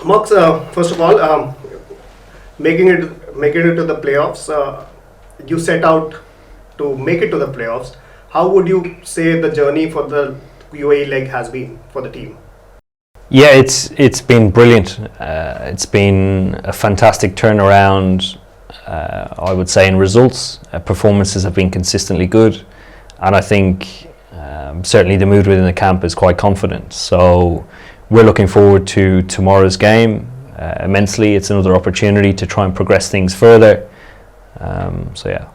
Mox, first of all, making it to the playoffs. You set out to make it to the playoffs. How would you say the journey for the UAE leg has been for the team? Yeah, it's been brilliant. It's been a fantastic turnaround. I would say in results, performances have been consistently good, and I think certainly the mood within the camp is quite confident. So we're looking forward to tomorrow's game immensely. It's another opportunity to try and progress things further. So yeah.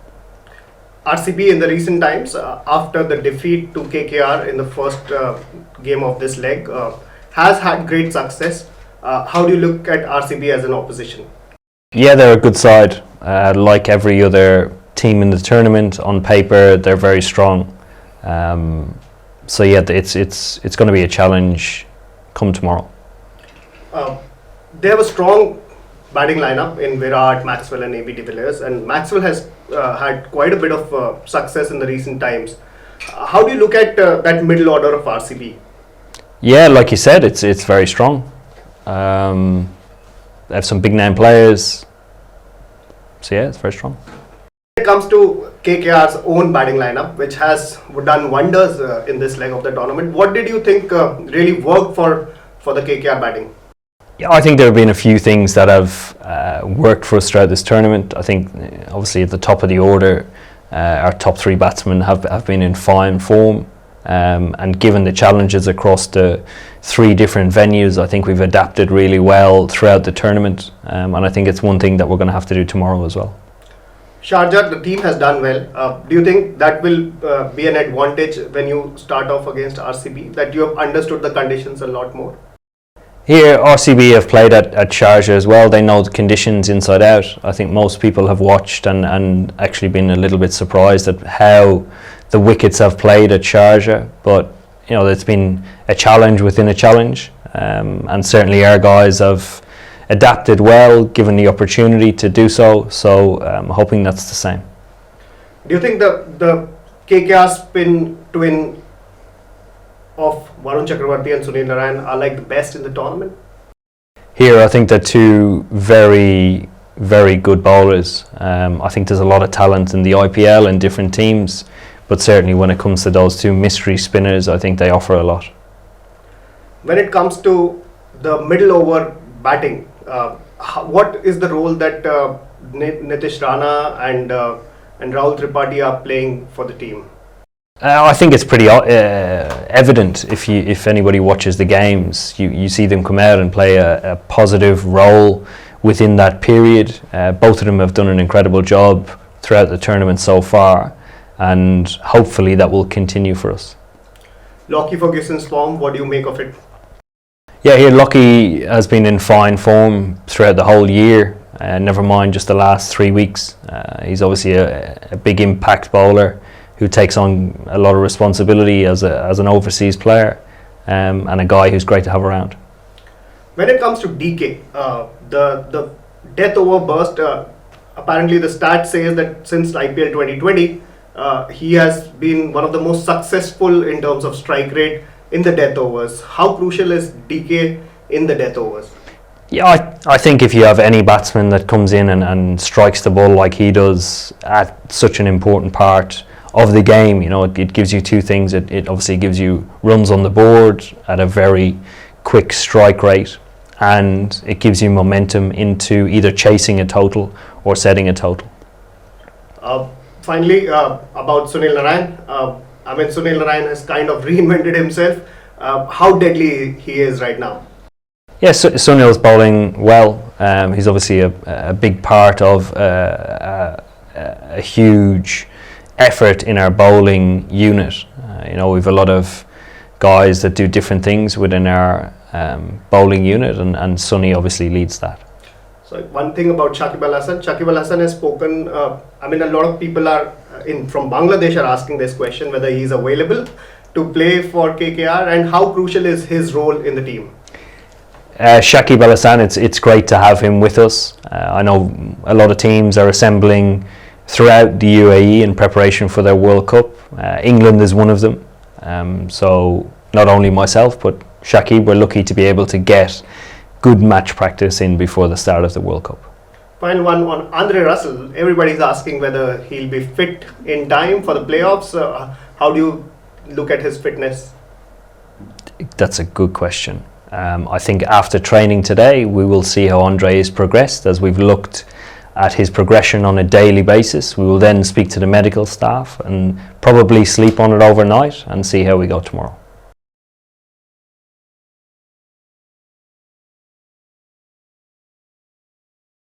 RCB in the recent times, after the defeat to KKR in the first game of this leg, has had great success. How do you look at RCB as an opposition? Yeah, they're a good side. Like every other team in the tournament, on paper they're very strong. So yeah, it's going to be a challenge come tomorrow. They have a strong batting lineup in Virat, Maxwell and AB de Villiers, and Maxwell has had quite a bit of success in the recent times. How do you look at that middle order of RCB? Yeah, like you said, it's very strong. They have some big name players. So yeah, it's very strong. When it comes to KKR's own batting lineup, which has done wonders in this leg of the tournament, what did you think really worked for the KKR batting? Yeah, I think there have been a few things that have worked for us throughout this tournament. I think obviously at the top of the order, our top three batsmen have been in fine form. And given the challenges across the three different venues, I think we've adapted really well throughout the tournament, and I think it's one thing that we're going to have to do tomorrow as well. Sharjah, the team has done well. Do you think that will be an advantage when you start off against RCB, that you have understood the conditions a lot more? Here, RCB have played at Sharjah as well. They know the conditions inside out. I think most people have watched and actually been a little bit surprised at how the wickets have played at Sharjah, but you know, it's been a challenge within a challenge, and certainly our guys have adapted well given the opportunity to do so. So I'm hoping that's the same. Do you think the KKR spin twin of Varun Chakravarti and Sunil Narayan are like the best in the tournament? Here, I think they're two very, very good bowlers. I think there's a lot of talent in the IPL and different teams. But certainly when it comes to those two mystery spinners, I think they offer a lot. When it comes to the middle over batting, what is the role that Nitish Rana and Rahul Tripathi are playing for the team? I think it's pretty evident if anybody watches the games. You see them come out and play a positive role within that period. Both of them have done an incredible job throughout the tournament so far. And hopefully that will continue for us. Lockie Ferguson's form, what do you make of it? Yeah, here Lockie has been in fine form throughout the whole year, never mind just the last 3 weeks. He's obviously a big impact bowler who takes on a lot of responsibility as an overseas player, and a guy who's great to have around. When it comes to DK, the death over burst, apparently the stat says that since IPL 2020, he has been one of the most successful in terms of strike rate in the death overs. How crucial is DK in the death overs? Yeah, I think if you have any batsman that comes in and strikes the ball like he does at such an important part of the game, you know, it gives you two things. It obviously gives you runs on the board at a very quick strike rate, and it gives you momentum into either chasing a total or setting a total. Finally, about Sunil Narayan. Sunil Narayan has kind of reinvented himself. How deadly he is right now? Yes, Sunil's bowling well. He's obviously a big part of a huge effort in our bowling unit. You know, we've a lot of guys that do different things within our bowling unit, and Sunny obviously leads that. So one thing about Shakib Al Hasan. Shakib Al Hasan has spoken. A lot of people from Bangladesh are asking this question, whether he is available to play for KKR and how crucial is his role in the team. Shakib Al Hasan, it's great to have him with us. I know a lot of teams are assembling throughout the UAE in preparation for their World Cup. England is one of them. So not only myself but Shakib, we're lucky to be able to get good match practice in before the start of the World Cup. Final one on Andre Russell. Everybody's asking whether he'll be fit in time for the playoffs. How do you look at his fitness? That's a good question. I think after training today, we will see how Andre has progressed. As we've looked at his progression on a daily basis, we will then speak to the medical staff and probably sleep on it overnight and see how we go tomorrow.